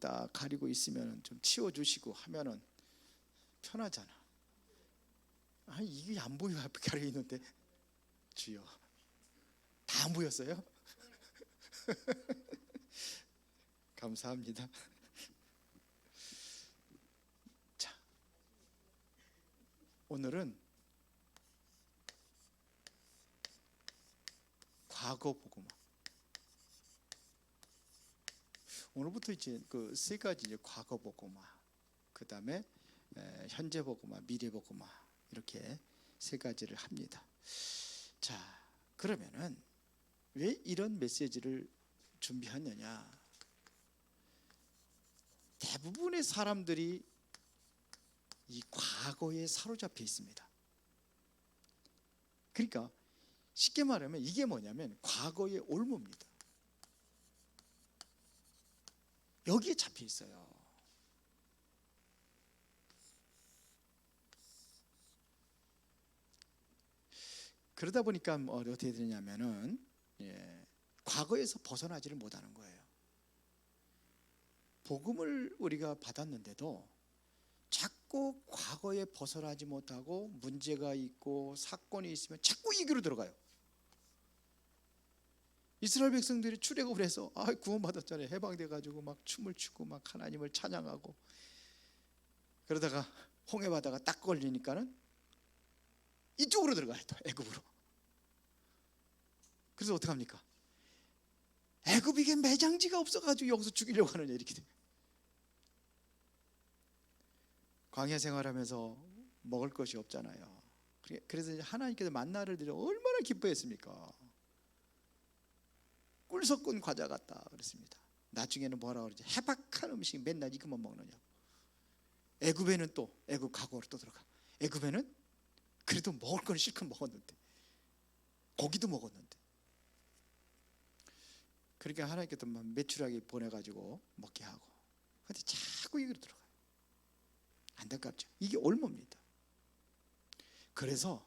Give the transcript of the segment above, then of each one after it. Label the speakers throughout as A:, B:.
A: 딱 가리고 있으면 좀 치워주시고 하면은 편하잖아. 아니 이게 안 보여. 앞에 가려 있는데. 주여, 다 안 보였어요? 감사합니다. 자, 오늘은 과거 복음화. 오늘부터 이제 그 세 가지, 이제 과거 복음화, 그 다음에 현재 복음화, 미래 복음화, 이렇게 세 가지를 합니다. 자, 그러면은 왜 이런 메시지를 준비하느냐? 대부분의 사람들이 이 과거에 사로잡혀 있습니다. 그러니까 쉽게 말하면 이게 뭐냐면 과거의 올무입니다. 여기에 잡혀 있어요. 그러다 보니까 어떻게 되냐면은 과거에서 벗어나지를 못하는 거예요. 복음을 우리가 받았는데도 자꾸 과거에 벗어나지 못하고 문제가 있고 사건이 있으면 자꾸 이 길로 들어가요. 이스라엘 백성들이 출애굽을 해서 구원받았잖아요. 해방돼가지고 막 춤을 추고 막 하나님을 찬양하고, 그러다가 홍해바다가 딱 걸리니까는 이쪽으로 들어가요. 또 애굽으로. 그래서 어떡합니까? 애굽이 매장지가 없어가지고 여기서 죽이려고 하느냐 이렇게 돼요. 광야 생활하면서 먹을 것이 없잖아요. 그래서 이제 하나님께서 만나를 드려 얼마나 기뻐했습니까? 꿀 섞은 과자 같다 그랬습니다. 나중에는 뭐라 그러지? 해박한 음식 맨날 이것만 먹느냐. 애굽에는 또 애굽 과거로 또 들어가. 애굽에는 그래도 먹을 건 실컷 먹었는데, 고기도 먹었는데, 그러니까 하나님께서 매출하게 보내가지고 먹게 하고, 근데 자꾸 이기로 들어가요. 안타깝죠. 이게 올무입니다. 그래서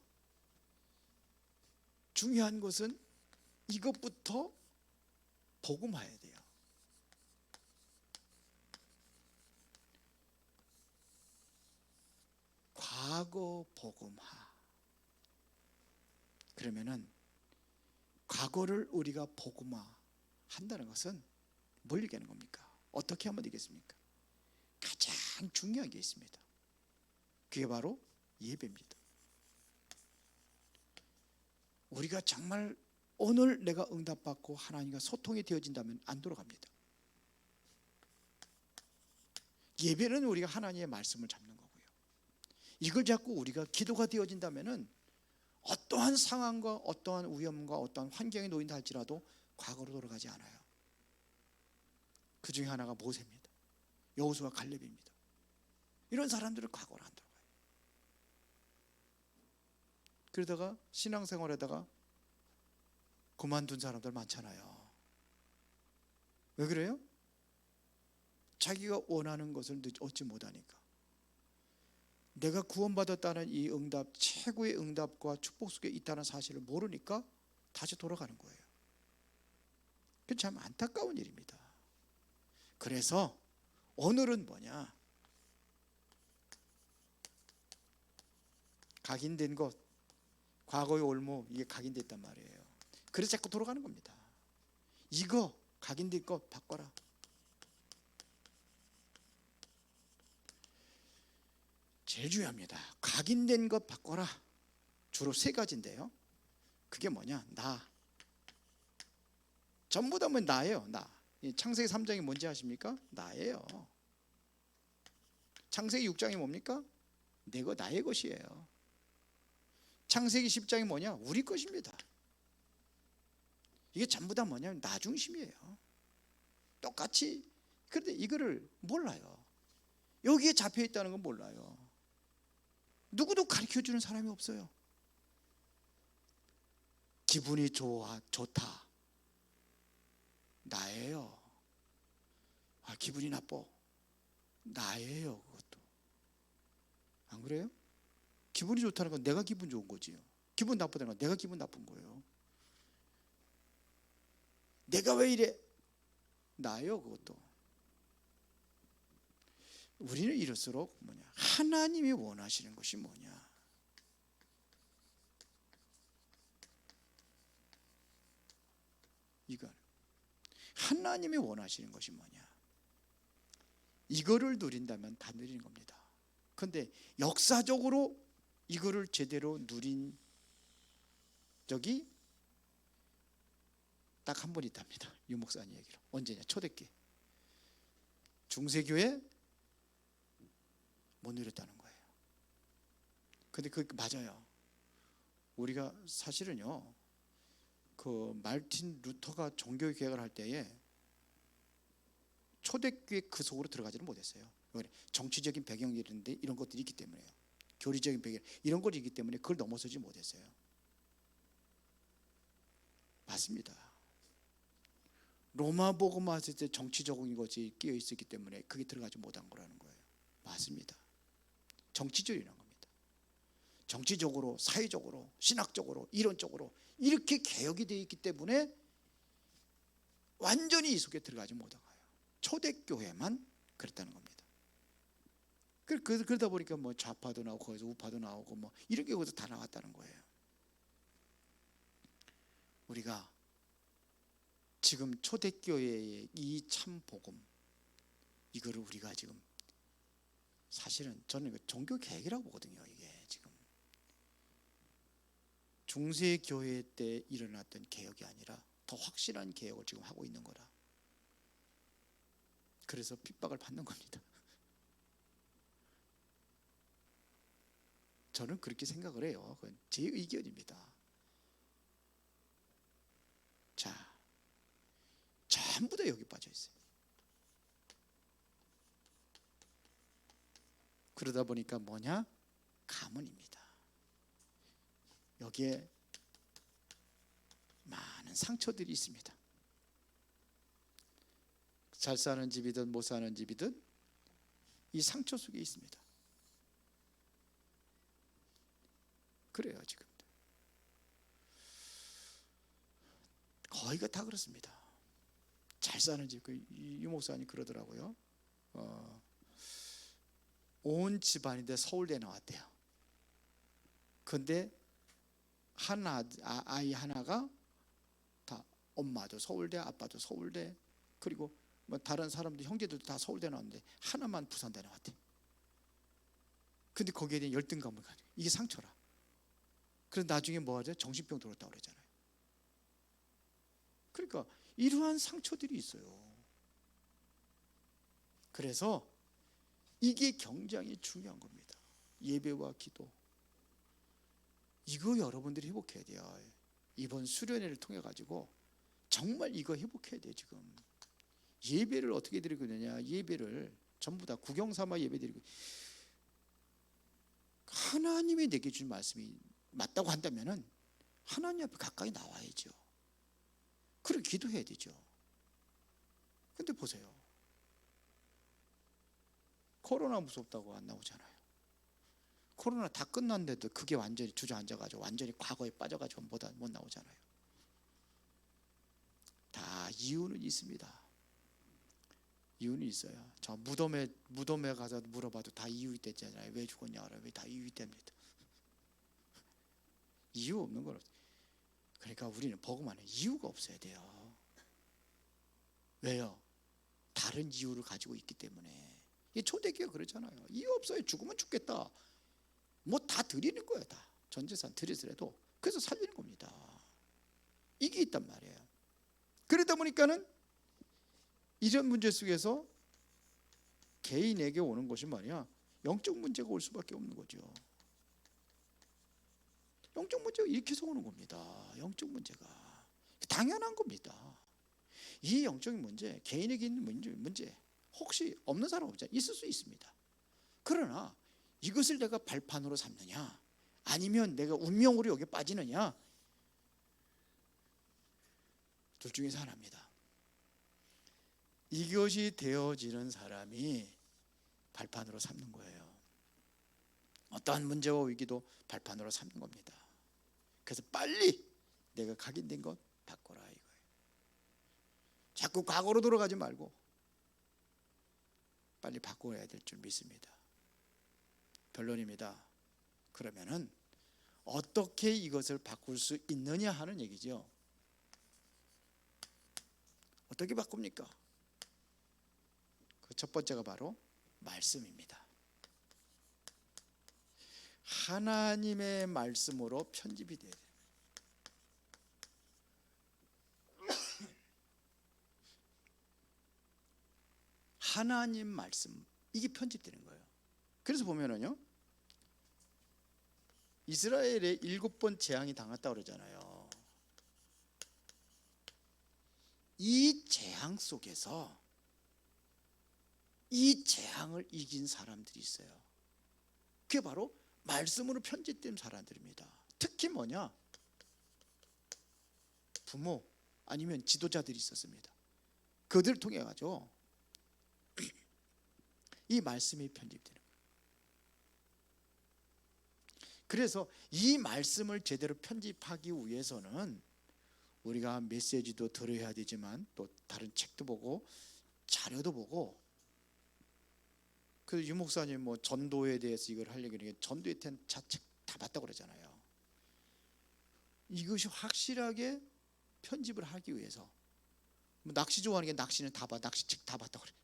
A: 중요한 것은 이것부터 복음화해야 돼요. 과거 복음화. 그러면은 과거를 우리가 복음화 한다는 것은 뭘 얘기하는 겁니까? 어떻게 하면 되겠습니까? 가장 중요한 게 있습니다. 그게 바로 예배입니다. 우리가 정말 오늘 내가 응답받고 하나님과 소통이 되어진다면 안 돌아갑니다. 예배는 우리가 하나님의 말씀을 잡는 거고요. 이걸 잡고 우리가 기도가 되어진다면 어떠한 상황과 어떠한 위험과 어떠한 환경에 놓인다 할지라도 과거로 돌아가지 않아요. 그 중에 하나가 모세입니다. 여호수아 갈렙입니다. 이런 사람들은 과거로 안 돌아가요. 그러다가 신앙생활에다가 그만둔 사람들 많잖아요. 왜 그래요? 자기가 원하는 것을 얻지 못하니까. 내가 구원받았다는 이 응답, 최고의 응답과 축복 속에 있다는 사실을 모르니까 다시 돌아가는 거예요. 그게 참 안타까운 일입니다. 그래서 오늘은 뭐냐? 각인된 것, 과거의 올무, 이게 각인됐단 말이에요. 그래서 자꾸 돌아가는 겁니다. 이거 각인된 것 바꿔라. 제일 중요합니다. 각인된 것 바꿔라. 주로 세 가지인데요. 그게 뭐냐? 나. 전부 다 나예요. 나. 창세기 3장이 뭔지 아십니까? 나예요. 창세기 6장이 뭡니까? 내가 나의 것이에요. 창세기 10장이 뭐냐? 우리 것입니다. 이게 전부 다 뭐냐면 나 중심이에요. 똑같이. 그런데 이거를 몰라요. 여기에 잡혀 있다는 건 몰라요. 누구도 가르쳐주는 사람이 없어요. 기분이 좋다. 나예요. 기분이 나빠. 나예요. 그것도. 안 그래요? 기분이 좋다는 건 내가 기분 좋은 거지요. 기분 나쁘다는 건 내가 기분 나쁜 거예요. 내가 왜 이래? 나예요. 그것도. 우리는 이럴수록 뭐냐? 하나님이 원하시는 것이 뭐냐? 이건 하나님이 원하시는 것이 뭐냐? 이거를 누린다면 다 누리는 겁니다. 그런데 역사적으로 이거를 제대로 누린 적이 딱 한 번 있답니다. 유 목사님 얘기로. 언제냐? 초대교회. 중세교회 못 누렸다는 거예요. 근데 그 맞아요. 우리가 사실은요, 그 말틴 루터가 종교 개혁을 할 때에 초대교회 그 속으로 들어가지는 못했어요. 정치적인 배경이 있는데 이런 것들이 있기 때문에요. 교리적인 배경 이런 것이 있기 때문에 그걸 넘어서지 못했어요. 맞습니다. 로마 복음화 했을 때 정치적인 것이 끼어 있었기 때문에 그게 들어가지 못한 거라는 거예요. 맞습니다. 정치적이라는 겁니다. 정치적으로, 사회적으로, 신학적으로, 이론적으로 이렇게 개혁이 되어 있기 때문에 완전히 이 속에 들어가지 못한 거예요. 초대교회만 그랬다는 겁니다. 그러다 보니까 뭐 좌파도 나오고 거기서 우파도 나오고 뭐 이런 게 거기서 다 나왔다는 거예요. 우리가 지금 초대교회의 이 참 복음, 이거를 우리가 지금 사실은 저는 종교 개혁이라고 보거든요. 이게 지금 중세교회 때 일어났던 개혁이 아니라 더 확실한 개혁을 지금 하고 있는 거라. 그래서 핍박을 받는 겁니다. 저는 그렇게 생각을 해요. 그건 제 의견입니다. 자, 전부 다 여기 빠져 있어요. 그러다 보니까 뭐냐? 가문입니다. 여기에 많은 상처들이 있습니다. 잘 사는 집이든 못 사는 집이든 이 상처 속에 있습니다. 그래요. 지금 거의가 다 그렇습니다. 잘 사는 집, 유 목사님 그러더라고요. 온 집안인데 서울대 나왔대요. 근데 아이 하나가 다 엄마도 서울대, 아빠도 서울대, 그리고 뭐 다른 사람들 형제들도 다 서울대 나왔는데 하나만 부산대 나왔대. 근데 거기에 대한 열등감을 가지고 이게 상처라. 그래서 나중에 뭐 하죠? 정신병 들었다고 그러잖아요. 그러니까 이러한 상처들이 있어요. 그래서 이게 굉장히 중요한 겁니다. 예배와 기도. 이거 여러분들이 회복해야 돼요. 이번 수련회를 통해 가지고 정말 이거 회복해야 돼요. 지금 예배를 어떻게 드리고 있느냐? 예배를 전부 다 구경 삼아 예배 드리고, 하나님이 내게 준 말씀이 맞다고 한다면은 하나님 앞에 가까이 나와야죠. 그리고 기도해야 되죠. 근데 보세요. 코로나 무섭다고 안 나오잖아요. 코로나 다 끝났는데도 그게 완전히 주저앉아가지고 완전히 과거에 빠져가지고 못 나오잖아요. 다 이유는 있습니다. 이유는 있어요. 저 무덤에 가서 물어봐도 다 이유 있댔잖아요. 왜 죽었냐? 왜 다 이유 있답니다. 이유 없는 건 없어요. 그러니까 우리는 복음 안에 이유가 없어야 돼요. 왜요? 다른 이유를 가지고 있기 때문에. 이 초대교회가 그렇잖아요. 이유 없어요. 죽으면 죽겠다. 뭐 다 드리는 거예요. 다 전 재산 드리더라도 그래서 살리는 겁니다. 이게 있단 말이에요. 그러다 보니까는 이런 문제 속에서 개인에게 오는 것이 말이야, 영적 문제가 올 수밖에 없는 거죠. 영적 문제가 이렇게 해서 오는 겁니다. 영적 문제가 당연한 겁니다. 이 영적인 문제, 개인에게 있는 문제 혹시 없는 사람 없잖아요. 있을 수 있습니다. 그러나 이것을 내가 발판으로 삼느냐, 아니면 내가 운명으로 여기 빠지느냐, 둘 중에서 하나입니다. 이것이 되어지는 사람이 발판으로 삼는 거예요. 어떠한 문제와 위기도 발판으로 삼는 겁니다. 그래서 빨리 내가 각인된 것 바꿔라 이거예요. 자꾸 과거로 돌아가지 말고 빨리 바꿔야 될 줄 믿습니다. 변론입니다. 그러면은 어떻게 이것을 바꿀 수 있느냐 하는 얘기죠. 어떻게 바꿉니까? 그 첫 번째가 바로 말씀입니다. 하나님의 말씀으로 편집이 돼야 돼요. 하나님 말씀, 이게 편집되는 거예요. 그래서 보면은요, 이스라엘에 7번 재앙이 당했다고 그러잖아요. 이 재앙 속에서 이 재앙을 이긴 사람들이 있어요. 그게 바로 말씀으로 편집된 사람들입니다. 특히 뭐냐? 부모 아니면 지도자들이 있었습니다. 그들을 통해 가지고 이 말씀이 편집되는 거예요. 그래서 이 말씀을 제대로 편집하기 위해서는 우리가 메시지도 들어야 되지만 또 다른 책도 보고 자료도 보고, 그래서 유 목사님 뭐 전도에 대해서 이걸 하려고 그러니까 전도에 대한 자책 다 봤다고 그러잖아요. 이것이 확실하게 편집을 하기 위해서 뭐 낚시 좋아하는 게 낚시는 다 봐, 낚시책 다 봤다고 그래.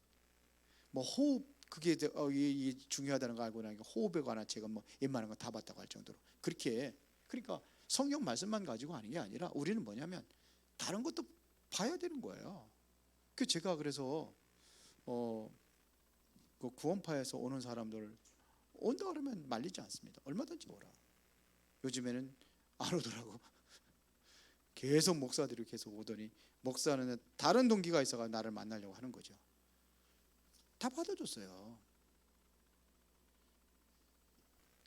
A: 뭐 호흡 그게 이게 중요하다는 거 알고 나니까 호흡에 관한 책은 뭐 웬만한 거 다 봤다고 할 정도로 그렇게. 그러니까 성경 말씀만 가지고 하는 게 아니라 우리는 뭐냐면 다른 것도 봐야 되는 거예요. 그 제가 그래서 그 구원파에서 오는 사람들 온다 그러면 말리지 않습니다. 얼마든지 오라. 요즘에는 안 오더라고. 계속 목사들이 계속 오더니 목사는 다른 동기가 있어가 나를 만나려고 하는 거죠. 다 받아줬어요.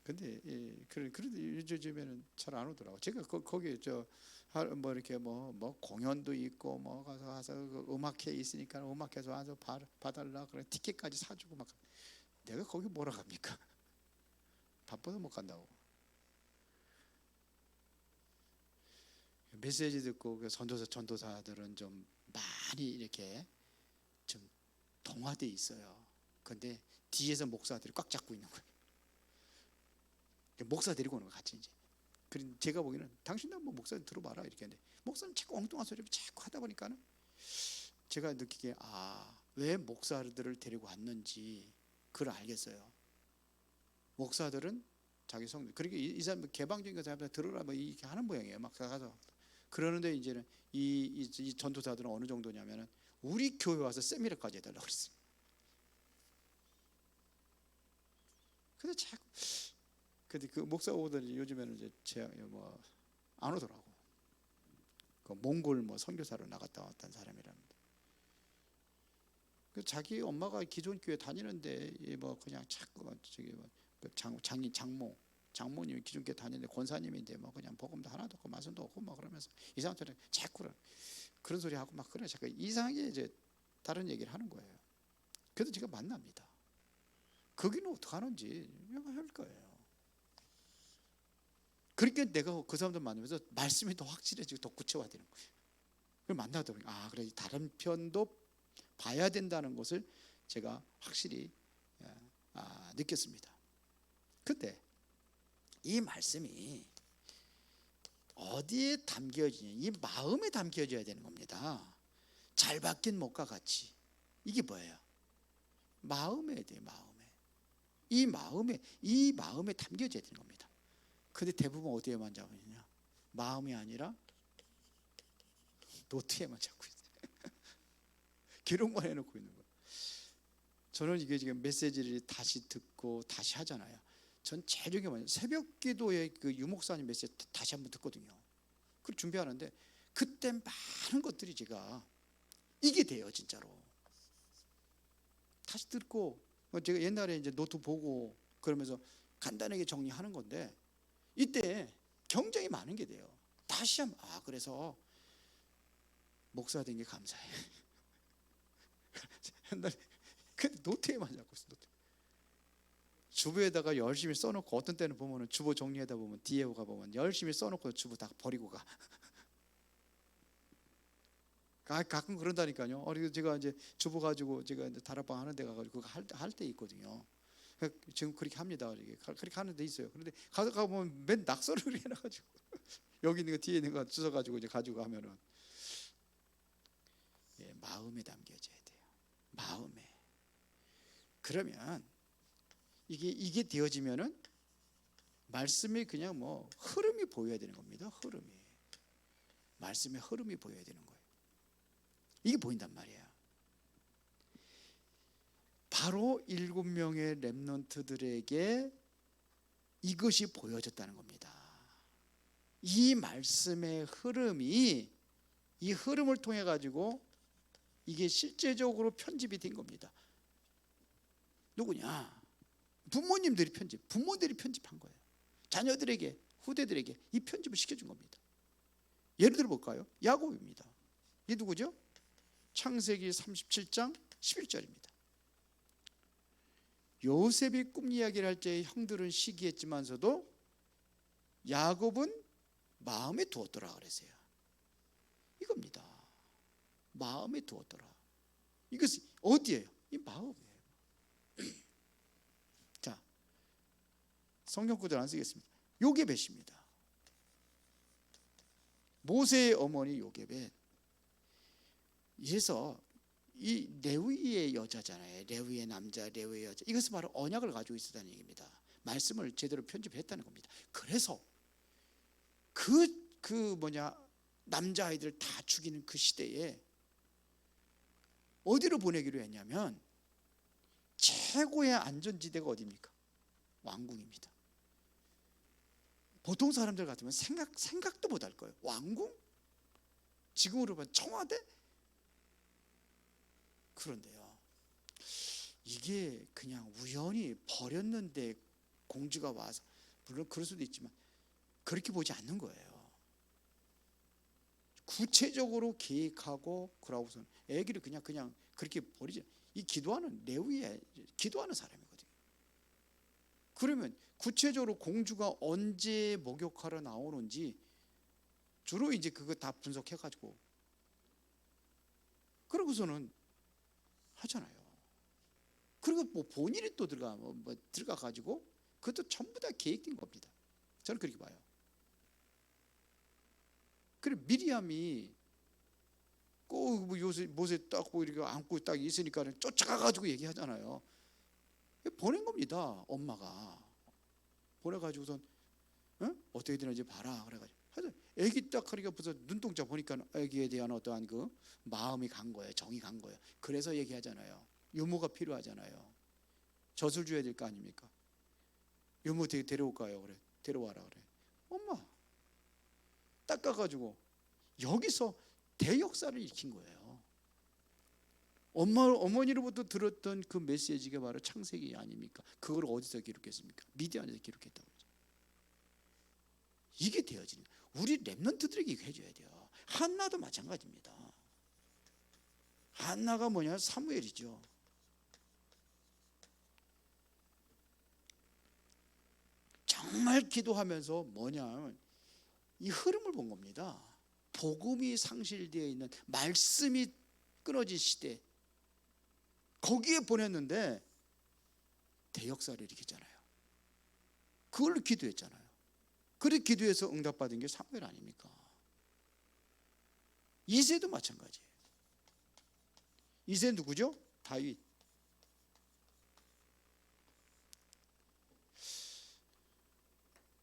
A: 근데 그래도 요즘에는 잘 안 오더라고. 제가 거기 뭐 이렇게 뭐 공연도 있고 뭐 가서 그 음악회 있으니까 음악회에서 와서 봐달라 그래 티켓까지 사주고 막. 내가 거기 뭐라 갑니까? 바빠서 못 간다고. 메시지 듣고 그 전도사들은 좀 많이 이렇게 좀 동화돼 있어요. 근데 뒤에서 목사들이 꽉 잡고 있는 거예요. 목사 데리고 오는 거 같이 이제. 그런 제가 보기에는 당신도 한번 목사 들어봐라 이렇게 했는데 목사는 자꾸 엉뚱한 소리를 자꾸 하다 보니까는 제가 느끼기에 왜 목사들을 데리고 왔는지 그걸 알겠어요. 목사들은 자기 성도, 그러니까 이 사람 개방적인 사람들 들으라 뭐 이렇게 하는 모양이에요. 막 가서 그러는데 이제는 이 전도사들은 어느 정도냐면은 우리 교회 와서 세미나까지 해달라고 그랬어요. 그래서 자꾸 근데 그 목사 오더니 요즘에는 이제 뭐 안 오더라고. 그 몽골 뭐 선교사로 나갔다 왔던 사람이랍니다. 그 자기 엄마가 기존 교회 다니는데 뭐 그냥 자꾸 저기 뭐 장모님이 기존 교회 다니는데 권사님인데 뭐 그냥 복음도 하나도 없고 말씀도 없고 뭐 그러면서 이상하게 자꾸 그런 소리 하고 막 그래. 자꾸 이상하게 이제 다른 얘기를 하는 거예요. 그래도 제가 만납니다. 거기는 어떻게 하는지 할 거예요. 그러니까 내가 그 사람들 만나면서 말씀이 더 확실해지고 더 구체화되는 거예요. 그걸 만나다 보니 그래 다른 편도 봐야 된다는 것을 제가 확실히 느꼈습니다. 근데 이 말씀이 어디에 담겨지냐? 이 마음에 담겨져야 되는 겁니다. 잘 박힌 못과 같이. 이게 뭐예요? 마음에 돼요. 이 마음에 담겨져야 되는 겁니다. 근데 대부분 어디에만 잡느냐? 마음이 아니라 노트에만 잡고 있어요. 기록만 해놓고 있는 거예요. 저는 이게 지금 메시지를 다시 듣고 다시 하잖아요. 전 제일 중요한 건 새벽 기도에 그 유목사님 메시지 다시 한번 듣거든요. 그걸 준비하는데 그때 많은 것들이 제가 이게 돼요, 진짜로. 다시 듣고 제가 옛날에 이제 노트 보고 그러면서 간단하게 정리하는 건데 이때 굉장히 많은 게 돼요. 다시 한번 그래서 목사 된 게 감사해. 옛날에 그 노트에만 잡고 있어. 노트. 주부에다가 열심히 써놓고 어떤 때는 보면은 주부 정리하다 보면 뒤에 가 보면 열심히 써놓고 주부 다 버리고 가. 가끔 그런다니까요. 제가 이제 주부 가지고 제가 이제 다락방 하는 데 가가지고 그거 할 때 있거든요. 지금 그렇게 합니다. 그렇게 하는 데 있어요. 그런데 가보면 맨 낙서를 해놔가지고 여기 있는 거 뒤에 있는 거 주워가지고 이제 가지고 하면은 마음에 담겨져야 돼요. 마음에. 그러면 이게 되어지면은 말씀이 그냥 뭐 흐름이 보여야 되는 겁니다. 흐름이. 말씀의 흐름이 보여야 되는 거예요. 이게 보인단 말이에요. 바로 7명의 렘넌트들에게 이것이 보여졌다는 겁니다. 이 말씀의 흐름이, 이 흐름을 통해 가지고 이게 실제적으로 편집이 된 겁니다. 누구냐? 부모들이 편집한 거예요. 자녀들에게, 후대들에게 이 편집을 시켜준 겁니다. 예를 들어 볼까요? 야곱입니다. 이 누구죠? 창세기 37장 11절입니다. 요셉이 꿈 이야기를 할 때 형들은 시기했지만서도 야곱은 마음에 두었더라 그랬어요. 이겁니다. 마음에 두었더라. 이것이 어디예요? 이 마음이에요. 자, 성경 구절 안 쓰겠습니다. 요게벳입니다. 모세의 어머니 요게벳. 그래서 이 레위의 여자잖아요. 레위의 남자, 레위의 여자. 이것은 바로 언약을 가지고 있었다는 얘기입니다. 말씀을 제대로 편집했다는 겁니다. 그래서 남자아이들 다 죽이는 그 시대에 어디로 보내기로 했냐면 최고의 안전지대가 어디입니까? 왕궁입니다. 보통 사람들 같으면 생각도 못 할 거예요. 왕궁? 지금으로 보면 청와대? 그런데요, 이게 그냥 우연히 버렸는데 공주가 와서, 물론 그럴 수도 있지만 그렇게 보지 않는 거예요. 구체적으로 계획하고 그러고선 아기를 그냥 그렇게 버리지. 이 기도하는 레위의 기도하는 사람이거든요. 그러면 구체적으로 공주가 언제 목욕하러 나오는지 주로 이제 그거 다 분석해가지고 그러고서는 하잖아요. 그리고 뭐 본인이 또 들어가 가지고 그것도 전부 다 계획된 겁니다. 저는 그렇게 봐요. 그래 미리암이 꼭 모세 딱 이렇게 안고 딱 있으니까 쫓아가 가지고 얘기하잖아요. 보낸 겁니다. 엄마가 보내가지고선 어떻게 되는지 봐라 그래가지고 하여튼 애기 딱 하니까 벌써 눈동자 보니까 애기에 대한 어떠한 그 마음이 간 거예요. 정이 간 거예요. 그래서 얘기하잖아요. 유모가 필요하잖아요. 젖을 줘야 될 거 아닙니까? 유모 데려올까요? 그래. 데려와라 그래. 엄마 닦아가지고 여기서 대역사를 일으킨 거예요. 어머니로부터 들었던 그 메시지가 바로 창세기 아닙니까? 그걸 어디서 기록했습니까? 미디안에서 기록했다고 그러죠. 이게 되어지는 거예요. 우리 렘넌트들에게 이거 해줘야 돼요. 한나도 마찬가지입니다. 한나가 뭐냐? 사무엘이죠. 정말 기도하면서 뭐냐? 이 흐름을 본 겁니다. 복음이 상실되어 있는, 말씀이 끊어진 시대, 거기에 보냈는데 대역사를 일으켰잖아요. 그걸로 기도했잖아요. 그렇게 기도해서 응답받은 게 사무엘 아닙니까? 이새도 마찬가지예요. 이새 누구죠? 다윗.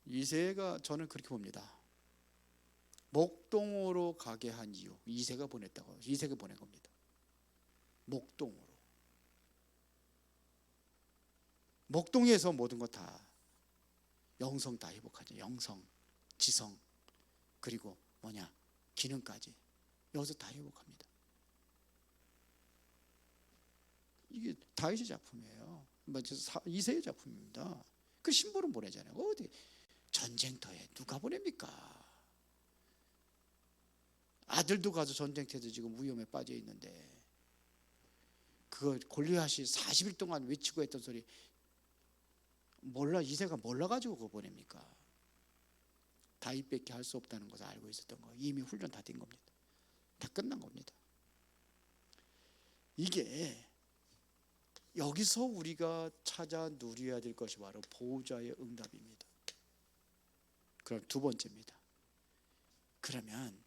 A: 이새가 저는 그렇게 봅니다. 목동으로 가게 한 이유, 이새가 보낸 겁니다. 목동으로. 목동에서 모든 것 다 영성 다 회복하죠. 영성, 지성, 그리고 기능까지 여기서 다 회복합니다. 이게 다윗의 작품이에요. 이새의 작품입니다. 그 심볼은 보내잖아요. 어디 전쟁터에 누가 보냅니까? 아들도 가서 전쟁터에서 지금 위험에 빠져 있는데 그거 골리앗이 40일 동안 외치고 했던 소리 이새가 몰라가지고 그거 보냅니까? 다윗밖에 할 수 없다는 것을 알고 있었던 거. 이미 훈련 다 된 겁니다. 다 끝난 겁니다. 이게 여기서 우리가 찾아 누려야 될 것이 바로 보호자의 응답입니다. 그럼 두 번째입니다. 그러면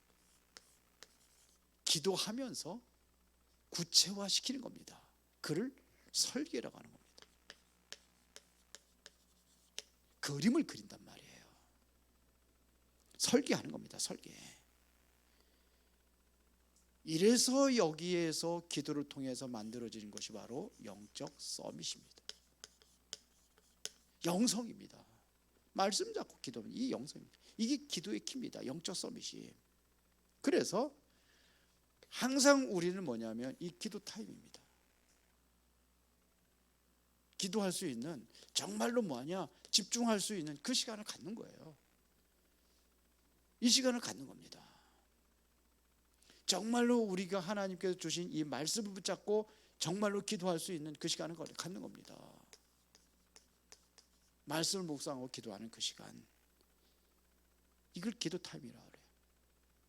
A: 기도하면서 구체화시키는 겁니다. 그를 설계라고 하는 겁니다. 그림을 그린단 말이에요. 설계하는 겁니다. 설계. 이래서 여기에서 기도를 통해서 만들어지는 것이 바로 영적 서밋입니다. 영성입니다. 말씀 잡고 기도하면 이 영성입니다. 이게 기도의 키입니다. 영적 서밋이. 그래서 항상 우리는 뭐냐면 이 기도 타임입니다. 기도할 수 있는, 정말로 뭐하냐, 집중할 수 있는 그 시간을 갖는 거예요. 이 시간을 갖는 겁니다. 정말로 우리가 하나님께서 주신 이 말씀을 붙잡고 정말로 기도할 수 있는 그 시간을 갖는 겁니다. 말씀을 묵상하고 기도하는 그 시간, 이걸 기도 타임이라고 그래요.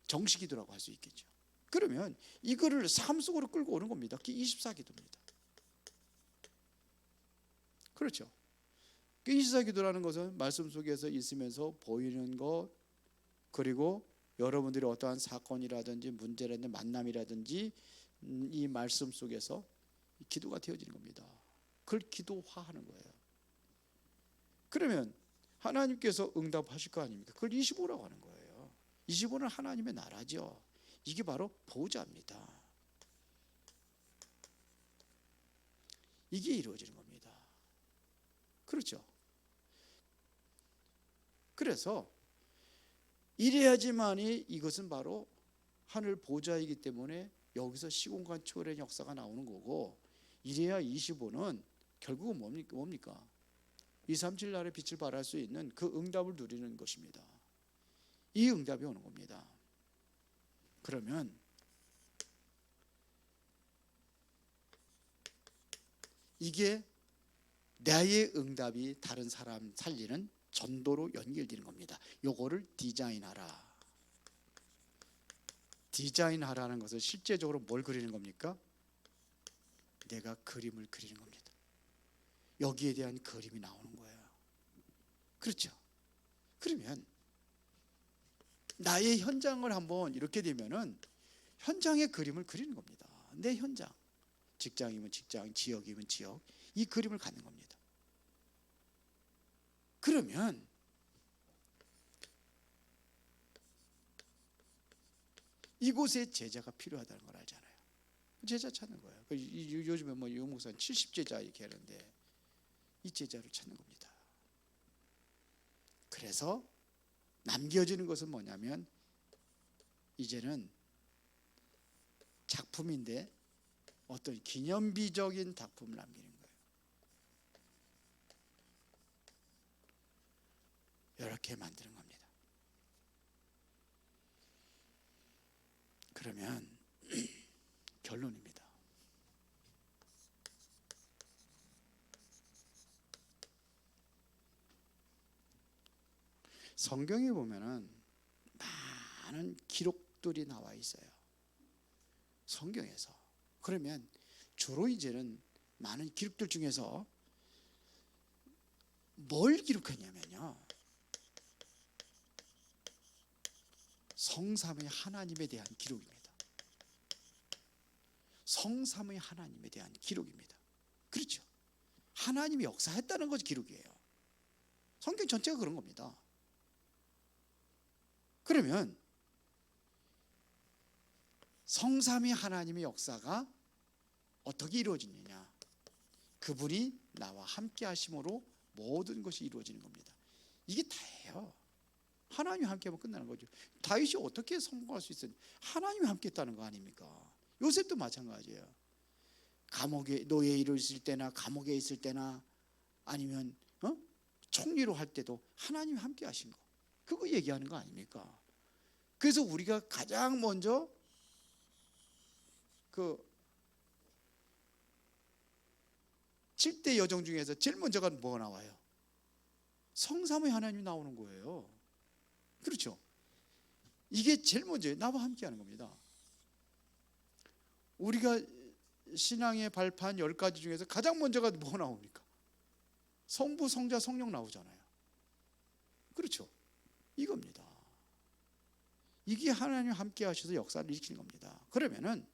A: 정시 기도라고 할 수 있겠죠. 그러면 이거를 삶 속으로 끌고 오는 겁니다. 그게 24기도입니다. 그렇죠. 24기도라는 것은 말씀 속에서 있으면서 보이는 것, 그리고 여러분들이 어떠한 사건이라든지 문제라든지 만남이라든지 이 말씀 속에서 기도가 되어지는 겁니다. 그걸 기도화하는 거예요. 그러면 하나님께서 응답하실 거 아닙니까? 그걸 25라고 하는 거예요. 25는 하나님의 나라죠. 이게 바로 보호자입니다. 이게 이루어지는 겁니다. 그렇죠. 그래서 이래야지만이 이것은 바로 하늘 보좌이기 때문에 여기서 시공간 초월의 역사가 나오는 거고, 이래야 25는 결국은 뭡니까? 237 날의 빛을 발할 수 있는 그 응답을 누리는 것입니다. 이 응답이 오는 겁니다. 그러면 이게 나의 응답이 다른 사람 살리는 전도로 연결되는 겁니다. 요거를 디자인하라. 디자인하라는 것은 실제적으로 뭘 그리는 겁니까? 내가 그림을 그리는 겁니다. 여기에 대한 그림이 나오는 거예요. 그렇죠? 그러면 나의 현장을 한번 이렇게 되면은 현장의 그림을 그리는 겁니다. 내 현장, 직장이면 직장, 지역이면 지역, 이 그림을 갖는 겁니다. 그러면 이곳에 제자가 필요하다는 걸 알잖아요. 제자 찾는 거예요. 요즘에 뭐 유목사는 70제자 이렇게 하는데 이 제자를 찾는 겁니다. 그래서 남겨지는 것은 뭐냐면 이제는 작품인데 어떤 기념비적인 작품을 남기는 거예요. 이렇게 만드는 겁니다. 그러면 결론입니다. 성경에 보면은 많은 기록들이 나와 있어요. 성경에서. 그러면 주로 이제는 많은 기록들 중에서 뭘 기록하냐면요, 성삼위 하나님에 대한 기록입니다. 성삼위 하나님에 대한 기록입니다. 그렇죠. 하나님이 역사했다는 것이 기록이에요. 성경 전체가 그런 겁니다. 그러면 성삼위 하나님의 역사가 어떻게 이루어지느냐? 그분이 나와 함께 하심으로 모든 것이 이루어지는 겁니다. 이게 다예요. 하나님이 함께하면 끝나는 거죠. 다윗이 어떻게 성공할 수 있었냐? 하나님이 함께했다는 거 아닙니까? 요셉도 마찬가지예요. 감옥에 노예에 있을 때나 감옥에 있을 때나 아니면 총리로 할 때도 하나님이 함께 하신 거, 그거 얘기하는 거 아닙니까? 그래서 우리가 가장 먼저 그 7대 여정 중에서 제일 먼저가 뭐가 나와요? 성삼위 하나님이 나오는 거예요. 그렇죠? 이게 제일 먼저예요. 나와 함께 하는 겁니다. 우리가 신앙의 발판 10가지 중에서 가장 먼저가 뭐 나옵니까? 성부, 성자, 성령 나오잖아요. 그렇죠? 이겁니다. 이게 하나님 함께 하셔서 역사를 일으키는 겁니다. 그러면은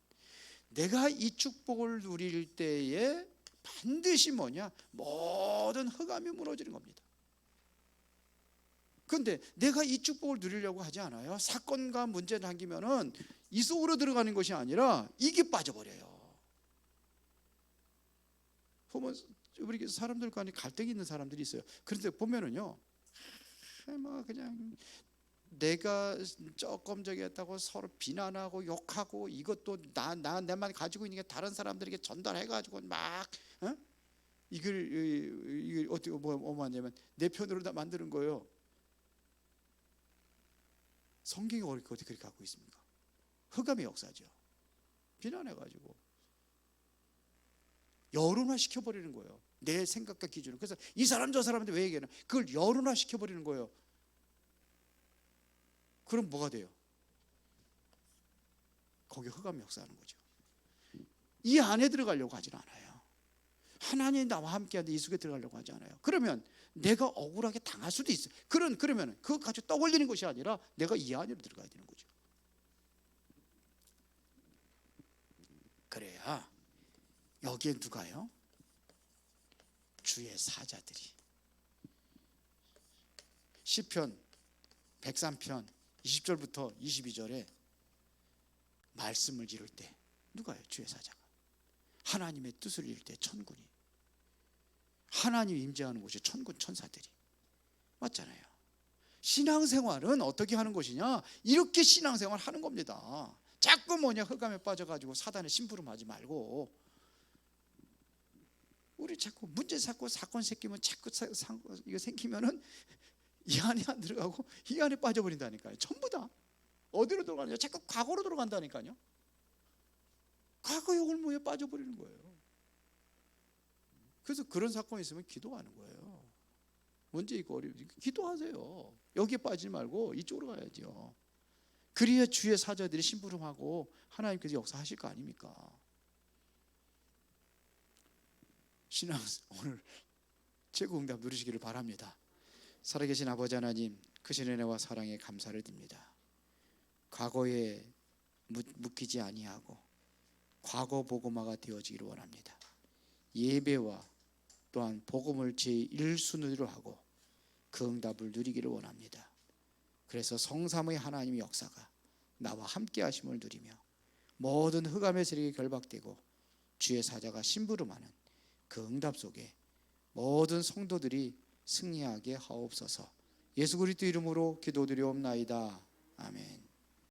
A: 내가 이 축복을 누릴 때에 반드시 뭐냐? 모든 흑암이 무너지는 겁니다. 그런데 내가 이 축복을 누리려고 하지 않아요. 사건과 문제 당기면은 이 속으로 들어가는 것이 아니라 이게 빠져버려요. 보면 우리 사람들 간에 갈등이 있는 사람들이 있어요. 그런데 보면은요, 뭐 그냥 내가 조금 저기 했다고 서로 비난하고 욕하고, 이것도 내만 가지고 있는 게 다른 사람들에게 전달해가지고 막 이걸 어떻게 뭐 하냐면 내 편으로 다 만드는 거예요. 성경이 어떻게 그렇게 갖고 있습니까? 흑암의 역사죠. 비난해가지고 여론화 시켜버리는 거예요. 내 생각과 기준을. 그래서 이 사람 저 사람한테 왜 얘기하나? 그걸 여론화 시켜버리는 거예요. 그럼 뭐가 돼요? 거기에 흑암이 역사하는 거죠. 이 안에 들어가려고 하진 않아요. 하나님이 나와 함께하는데 이 속에 들어가려고 하지 않아요. 그러면 내가 억울하게 당할 수도 있어요. 그러면 그거 가지고 떠올리는 것이 아니라 내가 이 안으로 들어가야 되는 거죠. 그래야 여기에 누가요? 주의 사자들이. 시편 103편 20절부터 22절에 말씀을 이룰 때 누가요? 주의 사자가. 하나님의 뜻을 이룰 때 천군이. 하나님이 임재하는 곳이 천군 천사들이. 맞잖아요. 신앙생활은 어떻게 하는 것이냐? 이렇게 신앙생활 하는 겁니다. 자꾸 뭐냐, 흑암에 빠져가지고 사단의 심부름하지 말고, 우리 자꾸 문제 자꾸 사건 생기면 자꾸 이거 생기면은 이 안에 안 들어가고 이 안에 빠져버린다니까요. 전부 다 어디로 들어가느냐? 자꾸 과거로 들어간다니까요. 과거 욕을모에 빠져버리는 거예요. 그래서 그런 사건이 있으면 기도하는 거예요. 문제 있고 어려우니 기도하세요. 여기에 빠지지 말고 이쪽으로 가야죠. 그래야 주의 사자들이 심부름하고 하나님께서 역사하실 거 아닙니까? 신앙 오늘 최고 응답 누리시기를 바랍니다. 살아계신 아버지 하나님, 크신 은혜와 사랑에 감사를 드립니다. 과거에 묶이지 아니하고 과거 복음화가 되어지기를 원합니다. 예배와 또한 복음을 제1순위로 하고 그 응답을 누리기를 원합니다. 그래서 성삼의 하나님의 역사가 나와 함께 하심을 누리며 모든 흑암의 세력이 결박되고 주의 사자가 심부름하는 그 응답 속에 모든 성도들이 승리하게 하옵소서. 예수 그리스도 이름으로 기도드리옵나이다. 아멘.